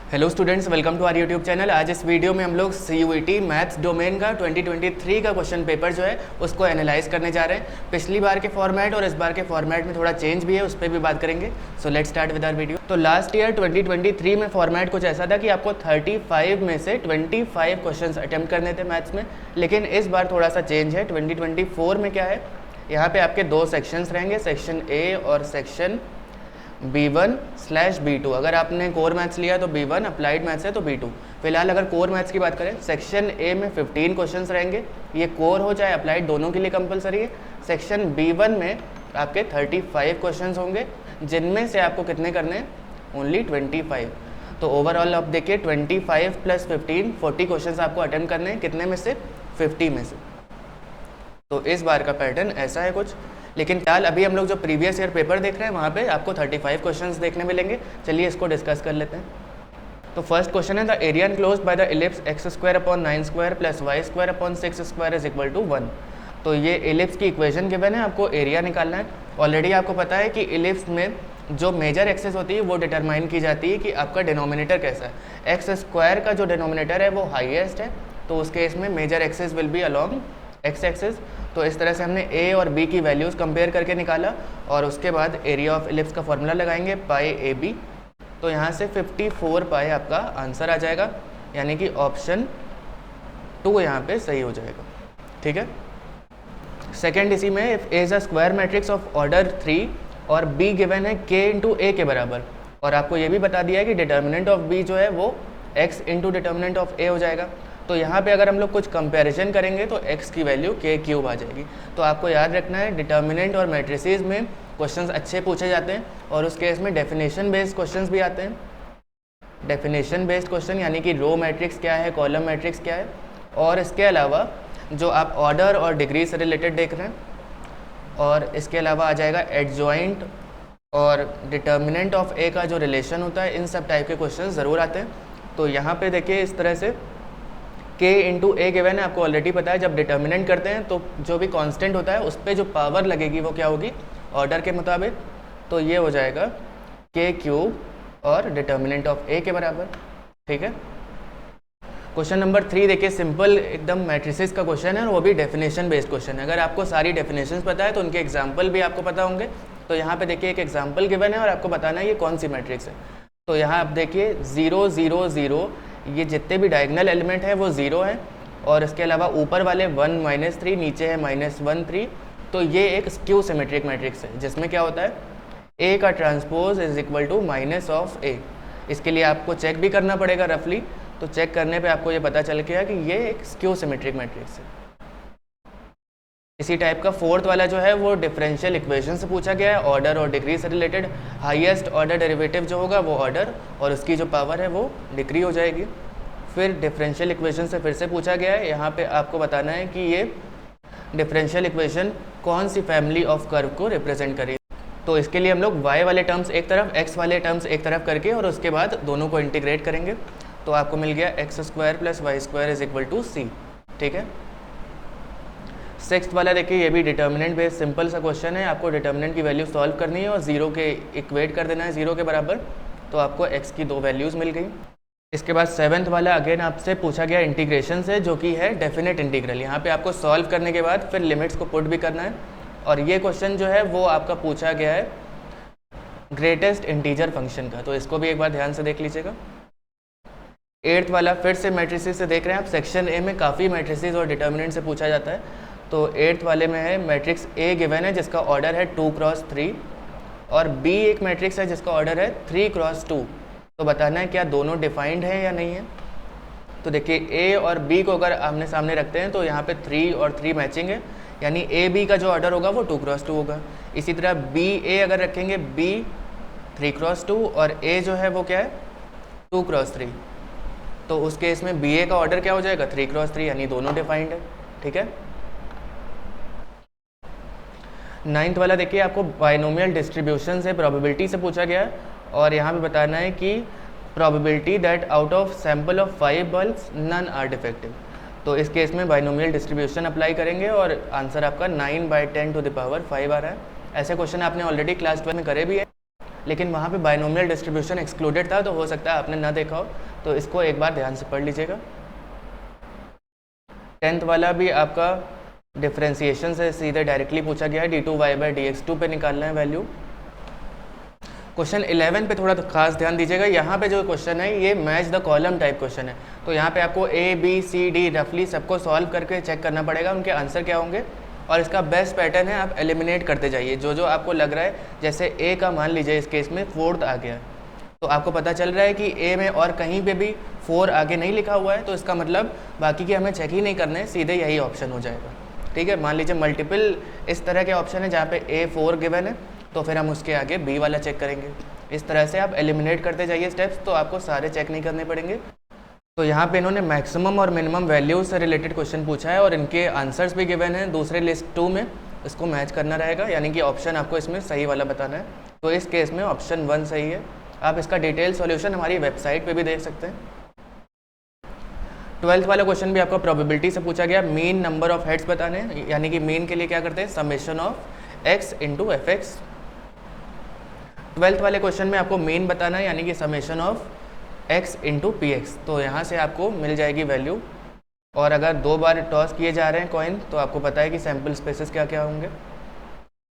Hello students, welcome to our YouTube channel. आज इस video में हम लोग CUET मैथ्स डोमेन का 2023 का क्वेश्चन पेपर जो है उसको एनालाइज करने जा रहे हैं। पिछली बार के फॉर्मेट और इस बार के फॉर्मेट में थोड़ा चेंज भी है, उस पर भी बात करेंगे। So let's start with our video. तो लास्ट ईयर 2023 में फॉर्मेट कुछ ऐसा था कि आपको 35 में से 25 क्वेश्चन अटैम्प्ट करने थे मैथ्स में, लेकिन इस बार थोड़ा सा चेंज है। 2024 में क्या है, यहाँ पे आपके दो सेक्शंस रहेंगे, सेक्शन ए और सेक्शन B1/B2। अगर आपने कोर मैथ्स लिया तो B1, अप्लाइड मैथ्स है तो B2। फिलहाल अगर कोर मैथ्स की बात करें, सेक्शन ए में 15 क्वेश्चंस रहेंगे, ये कोर हो चाहे अप्लाइड दोनों के लिए कंपलसरी है। सेक्शन B1 में आपके 35 क्वेश्चंस होंगे, जिनमें से आपको कितने करने हैं, ओनली 25। तो ओवरऑल आप देखिए 25 + 15 40 क्वेश्चन आपको अटेम्प्ट करने हैं, कितने में से, 50 में से। तो इस बार का पैटर्न ऐसा है कुछ। लेकिन फिलहाल अभी हम लोग जो प्रीवियस ईयर पेपर देख रहे हैं वहाँ पे आपको 35 क्वेश्चंस देखने मिलेंगे। चलिए इसको डिस्कस कर लेते हैं। तो फर्स्ट क्वेश्चन है, the area enclosed by the ellipse x² + 9² + 6² = 1। तो ये इलिप्स की इक्वेशन गिवन है, आपको एरिया निकालना है। ऑलरेडी आपको पता है कि इलिप्स में जो मेजर एक्सेस होती है वो डिटरमाइन की जाती है कि आपका डिनोमिनेटर कैसा है। x² का जो डिनोमिनेटर है वो हाईएस्ट है, तो उस केस में major axis will be along X axis. तो इस तरह से हमने ए और बी की वैल्यूज़ कंपेयर करके निकाला और उसके बाद एरिया ऑफ इलिप्स का फॉर्मूला लगाएंगे, πAB। तो यहाँ से 54 पाई आपका आंसर आ जाएगा, यानी कि ऑप्शन 2 यहाँ पे सही हो जाएगा। ठीक है। सेकेंड इसी में, if A is a square matrix of order 3 और बी गिवन है k × a के बराबर, और आपको ये भी बता दिया है कि डिटर्मिनेंट ऑफ बी जो है वो x × डिटर्मिनेंट ऑफ a हो जाएगा। तो यहाँ पे अगर हम लोग कुछ कंपैरिजन करेंगे तो x की वैल्यू k³ आ जाएगी। तो आपको याद रखना है, डिटर्मिनेंट और मैट्रिसेस में क्वेश्चंस अच्छे पूछे जाते हैं और उस केस में डेफिनेशन बेस्ड क्वेश्चंस भी आते हैं। डेफिनेशन बेस्ड क्वेश्चन यानी कि रो मैट्रिक्स क्या है, कॉलम मैट्रिक्स क्या है, और इसके अलावा जो आप ऑर्डर और डिग्री से रिलेटेड देख रहे हैं, और इसके अलावा आ जाएगा एडजॉइंट और डिटर्मिनेंट ऑफ ए का जो रिलेशन होता है, इन सब टाइप के क्वेश्चन ज़रूर आते हैं। तो यहाँ पे देखिए इस तरह से k × a गिवन है, आपको ऑलरेडी पता है। जब डिटर्मिनेंट करते हैं तो जो भी कांस्टेंट होता है उस पर जो पावर लगेगी वो क्या होगी, ऑर्डर के मुताबिक। तो ये हो जाएगा k³ और डिटर्मिनेंट ऑफ a के बराबर। ठीक है। क्वेश्चन नंबर 3 देखिए, सिंपल एकदम मैट्रिसेस का क्वेश्चन है और वो भी डेफिनेशन बेस्ड क्वेश्चन है। अगर आपको सारी डेफिनेशंस पता है तो उनके एग्जाम्पल भी आपको पता होंगे। तो यहाँ पे देखिए एक एग्जाम्पल गिवन है और आपको बताना है ये कौन सी मैट्रिक्स है। तो यहाँ आप देखिए 0 0 0, ये जितने भी डायगोनल एलिमेंट है वो 0 है, और इसके अलावा ऊपर वाले 1 - 3, नीचे है -1 3। तो ये एक स्क्यू सिमेट्रिक मैट्रिक्स है, जिसमें क्या होता है, a का transpose is equal to -(a). इसके लिए आपको चेक भी करना पड़ेगा रफली। तो चेक करने पे आपको ये पता चल गया कि ये एक स्क्यू सिमेट्रिक मैट्रिक्स है। इसी टाइप का फोर्थ वाला जो है वो डिफरेंशियल इक्वेशन से पूछा गया है, ऑर्डर और डिग्री से रिलेटेड। हाईएस्ट ऑर्डर डेरिवेटिव जो होगा वो ऑर्डर और उसकी जो पावर है वो डिग्री हो जाएगी। फिर डिफरेंशियल इक्वेशन से फिर से पूछा गया है, यहाँ पे आपको बताना है कि ये डिफरेंशियल इक्वेशन कौन सी फैमिली ऑफ कर्व को रिप्रेजेंट करेगी। तो इसके लिए हम लोग y वाले टर्म्स एक तरफ, x वाले टर्म्स एक तरफ करके और उसके बाद दोनों को इंटीग्रेट करेंगे। तो आपको मिल गया x² + y² = c। ठीक है। सिक्स्थ वाला देखिए, ये भी डिटर्मिनेंट बेस्ड सिंपल सा क्वेश्चन है। आपको डिटर्मिनेंट की वैल्यू सॉल्व करनी है और 0 के इक्वेट कर देना है 0 के बराबर। तो आपको x की 2 वैल्यूज़ मिल गई। इसके बाद सेवन्थ वाला अगेन आपसे पूछा गया इंटीग्रेशन से, जो कि है डेफिनेट इंटीग्रल। यहाँ पे आपको सॉल्व करने के बाद फिर लिमिट्स को पुट भी करना है, और ये क्वेश्चन जो है वो आपका पूछा गया है ग्रेटेस्ट इंटीजर फंक्शन का। तो इसको भी एक बार ध्यान से देख लीजिएगा। एट्थ वाला फिर से मैट्रिसेस से देख रहे हैं आप। सेक्शन ए में काफ़ी मैट्रिसेस और डिटर्मिनेंट से पूछा जाता है। तो एट्थ वाले में है मैट्रिक्स ए गिवन है जिसका ऑर्डर है 2 × 3, और बी एक मैट्रिक्स है जिसका ऑर्डर है 3 × 2। तो बताना है क्या दोनों डिफाइंड है या नहीं है। तो देखिए ए और बी को अगर आमने सामने रखते हैं तो यहाँ पे 3 और 3 मैचिंग है, यानी ए बी का जो ऑर्डर होगा वो 2 × 2 होगा। इसी तरह बी ए अगर रखेंगे, बी 3 × 2 और ए जो है वो क्या है 2 × 3। तो उस केस में बी ए का ऑर्डर क्या हो जाएगा 3 × 3, यानी दोनों डिफाइंड है। ठीक है। नाइन्थ वाला देखिए, आपको बाइनोमियल डिस्ट्रीब्यूशन से प्रोबेबिलिटी से पूछा गया है, और यहाँ पे बताना है कि probability that out of sample of 5 bulbs none are defective. तो इस केस में बाइनोमियल डिस्ट्रीब्यूशन अप्लाई करेंगे और आंसर आपका 9/10⁵ आ रहा है। ऐसे क्वेश्चन आपने ऑलरेडी क्लास 12 में करे भी है, लेकिन वहाँ पे बाइनोमियल डिस्ट्रीब्यूशन एक्सक्लूडेड था, तो हो सकता है आपने ना देखा हो, तो इसको एक बार ध्यान से पढ़ लीजिएगा। 10th वाला भी आपका डिफ्रेंसिएशन से सीधे डायरेक्टली पूछा गया है, d2y/dx2 पे निकालना है वैल्यू। क्वेश्चन 11 पे थोड़ा खास ध्यान दीजिएगा। यहाँ पे जो क्वेश्चन है ये match the column type question है, तो यहाँ पे आपको A B C D रफली सबको सॉल्व करके चेक करना पड़ेगा उनके आंसर क्या होंगे, और इसका बेस्ट पैटर्न है आप एलिमिनेट करते जाइए। जो जो आपको लग रहा है, जैसे A का मान लीजिए इस केस में 4th आ गया, तो आपको पता चल रहा है कि A में और कहीं पे भी 4 आगे नहीं लिखा हुआ है, तो इसका मतलब बाकी के हमें चेक ही नहीं करने, सीधे यही ऑप्शन हो जाएगा। ठीक है, मान लीजिए मल्टीपल इस तरह के ऑप्शन है जहाँ पे A4 गिवन है, तो फिर हम उसके आगे B वाला चेक करेंगे। इस तरह से आप एलिमिनेट करते जाइए स्टेप्स, तो आपको सारे चेक नहीं करने पड़ेंगे। तो यहाँ पे इन्होंने मैक्सिमम और मिनिमम वैल्यूज से रिलेटेड क्वेश्चन पूछा है और इनके आंसर्स भी गिवन हैं दूसरे लिस्ट 2 में, इसको मैच करना रहेगा, यानी कि ऑप्शन आपको इसमें सही वाला बताना है। तो इस केस में ऑप्शन 1 सही है। आप इसका डिटेल सॉल्यूशन हमारी वेबसाइट पे भी देख सकते हैं। 12th वाला क्वेश्चन भी आपका प्रोबेबिलिटी से पूछा गया, मीन नंबर ऑफ हेड्स बताने, यानी कि मीन के लिए क्या करते हैं, summation of x into F x. 12th वाले क्वेश्चन में आपको मीन बताना है, यानी कि summation of x into P x. तो यहाँ से आपको मिल जाएगी वैल्यू, और अगर 2 बार टॉस किए जा रहे हैं कॉइन, तो आपको पता है कि सैम्पल स्पेसेस क्या क्या होंगे।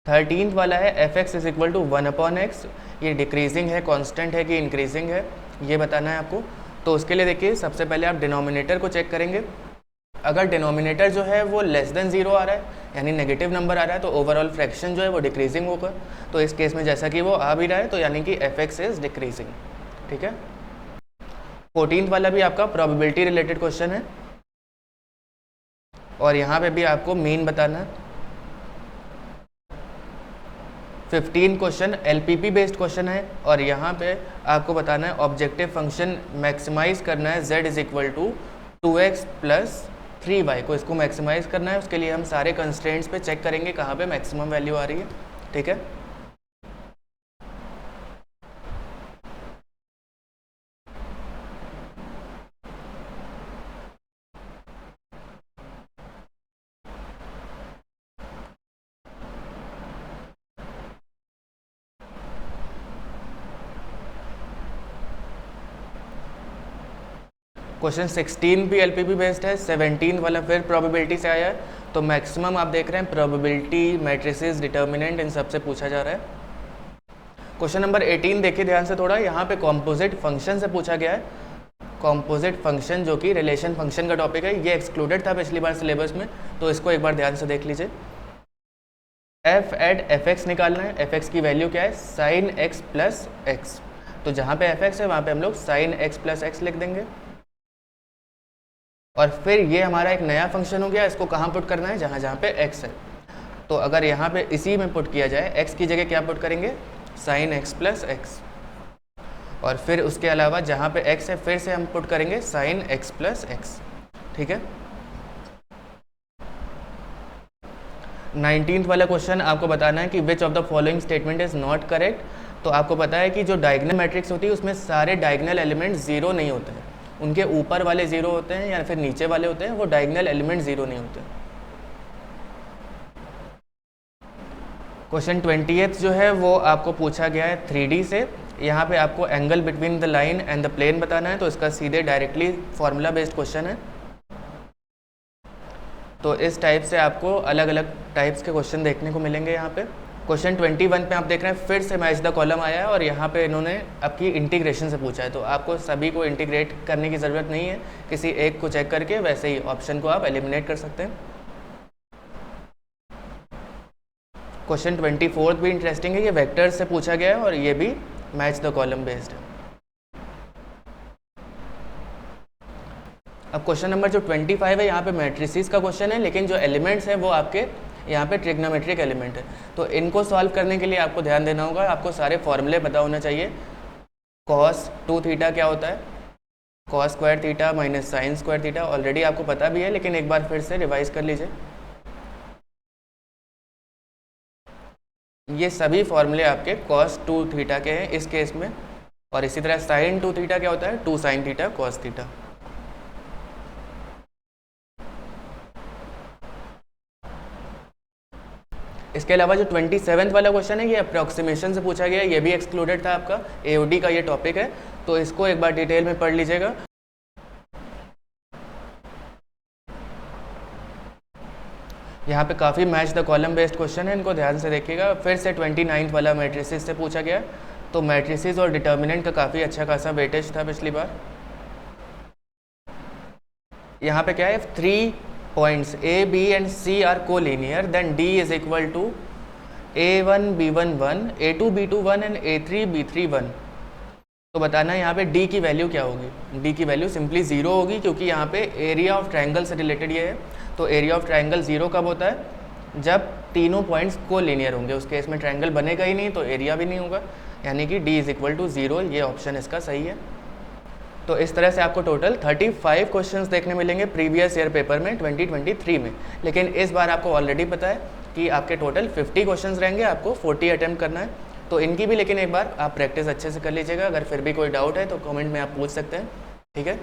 13th वाला है F X is equal to 1/x, ये डिक्रीजिंग है, कांस्टेंट है कि इंक्रीजिंग है, ये बताना है आपको। तो उसके लिए देखिए सबसे पहले आप डिनोमिनेटर को चेक करेंगे। अगर डिनोमिनेटर जो है वो लेस देन 0 आ रहा है, यानी नेगेटिव नंबर आ रहा है, तो ओवरऑल फ्रैक्शन जो है वो डिक्रीजिंग होगा। तो इस केस में जैसा कि वो आ भी रहा है, तो यानी कि एफ एक्स इज डिक्रीजिंग। ठीक है, 14th वाला भी आपका प्रोबेबिलिटी रिलेटेड क्वेश्चन है, और यहाँ पे भी आपको मीन बताना है। 15 क्वेश्चन एलपीपी बेस्ड क्वेश्चन है, और यहाँ पे आपको बताना है ऑब्जेक्टिव फंक्शन मैक्सिमाइज करना है z is equal to 2x plus 3y को, इसको मैक्सिमाइज करना है। उसके लिए हम सारे कंस्ट्रेंट्स पे चेक करेंगे कहाँ पे मैक्सिमम वैल्यू आ रही है। ठीक है, क्वेश्चन 16 भी एलपीपी बेस्ड है, 17 वाला फिर प्रोबेबिलिटी से आया है। तो मैक्सिमम आप देख रहे हैं प्रोबेबिलिटी, मैट्रिसेस, डिटर्मिनेंट, इन सब से पूछा जा रहा है। क्वेश्चन नंबर 18 देखिए ध्यान से थोड़ा, यहाँ पे कॉम्पोजिट फंक्शन से पूछा गया है। कॉम्पोजिट फंक्शन जो कि रिलेशन फंक्शन का टॉपिक है, ये एक्सक्लूडेड था पिछली बार सिलेबस में, तो इसको एक बार ध्यान से देख लीजिए। एफ एट एफ एक्स निकालना है। एफ एक्स की वैल्यू क्या है, साइन एक्स प्लस एक्स। तो जहाँ पे एफ एक्स है वहाँ पे हम लोग साइन एक्स प्लस एक्स लिख देंगे, और फिर ये हमारा एक नया फंक्शन हो गया, इसको कहाँ पुट करना है, जहाँ जहाँ पे x है। तो अगर यहाँ पे इसी में पुट किया जाए, x की जगह क्या पुट करेंगे, साइन एक्स प्लस एक्स, और फिर उसके अलावा जहाँ पे x है फिर से हम पुट करेंगे साइन एक्स प्लस एक्स। ठीक है, 19th वाला क्वेश्चन आपको बताना है कि which of the following statement is not correct. तो आपको पता है कि जो डायगोनल मैट्रिक्स होती है उसमें सारे डायगोनल एलिमेंट 0 नहीं होते हैं, उनके ऊपर वाले 0 होते हैं या फिर नीचे वाले होते हैं, वो डायगोनल एलिमेंट 0 नहीं होते। क्वेश्चन 20th जो है वो आपको पूछा गया है 3D से। यहाँ पे आपको angle between the line and the plane बताना है, तो इसका सीधे डायरेक्टली फॉर्मूला बेस्ड क्वेश्चन है। तो इस टाइप से आपको अलग अलग टाइप्स के क्वेश्चन देखने को मिलेंगे यहाँ पे। क्वेश्चन 21 पे आप देख रहे हैं फिर से मैच द कॉलम आया है, और यहाँ पे इन्होंने आपकी इंटीग्रेशन से पूछा है। तो आपको सभी को इंटीग्रेट करने की ज़रूरत नहीं है, किसी एक को चेक करके वैसे ही ऑप्शन को आप एलिमिनेट कर सकते हैं। क्वेश्चन 24 भी इंटरेस्टिंग है, ये वेक्टर्स से पूछा गया है और ये भी मैच द कॉलम बेस्ड है। अब क्वेश्चन नंबर जो 25 है, यहाँ पे मैट्रिसेस का क्वेश्चन है, लेकिन जो एलिमेंट्स हैं वो आपके यहाँ पे ट्रिग्नोमेट्रिक एलिमेंट है। तो इनको सॉल्व करने के लिए आपको ध्यान देना होगा, आपको सारे फॉर्मूले पता होना चाहिए। cos 2 थीटा क्या होता है, cos square theta minus sine square theta, already आपको पता भी है, लेकिन एक बार फिर से रिवाइज कर लीजिए। ये सभी फॉर्मूले आपके cos 2 थीटा के हैं इस केस में, और इसी तरह sin 2 थीटा क्या होता है, 2 sin थीटा cos थीटा। इसके अलावा जो 27th वाला क्वेश्चन है ये अप्रॉक्सीमेशन से पूछा गया है, ये भी एक्सक्लूडेड था आपका, AOD का ये टॉपिक है, तो इसको एक बार डिटेल में पढ़ लीजिएगा। यहाँ पे काफ़ी match the column based question है, इनको ध्यान से देखिएगा। फिर से 29th वाला मैट्रिसेस से पूछा गया, तो मैट्रिसेस और डिटर्मिनेंट का काफ़ी अच्छा खासा वेटेज था पिछली बार। यहाँ पे क्या है, 3 points A, B and C are collinear, then D is equal to A1 B1 1, A2 B2 1 and A3 B3 1। तो बताना यहाँ पे D की वैल्यू क्या होगी। D की वैल्यू सिंपली 0 होगी, क्योंकि यहाँ पे एरिया ऑफ ट्रायंगल से रिलेटेड ये है। तो एरिया ऑफ ट्रायंगल 0 कब होता है, जब तीनों पॉइंट्स कोलिनियर होंगे, उस केस में ट्रायंगल बनेगा ही नहीं, तो एरिया भी नहीं होगा, यानी कि D इज इक्वल टू 0, ये ऑप्शन इसका सही है। तो इस तरह से आपको टोटल 35 क्वेश्चंस देखने मिलेंगे प्रीवियस ईयर पेपर में 2023 में। लेकिन इस बार आपको ऑलरेडी पता है कि आपके टोटल 50 क्वेश्चंस रहेंगे, आपको 40 अटैम्प्ट करना है, तो इनकी भी लेकिन एक बार आप प्रैक्टिस अच्छे से कर लीजिएगा। अगर फिर भी कोई डाउट है तो कमेंट में आप पूछ सकते हैं, ठीक है।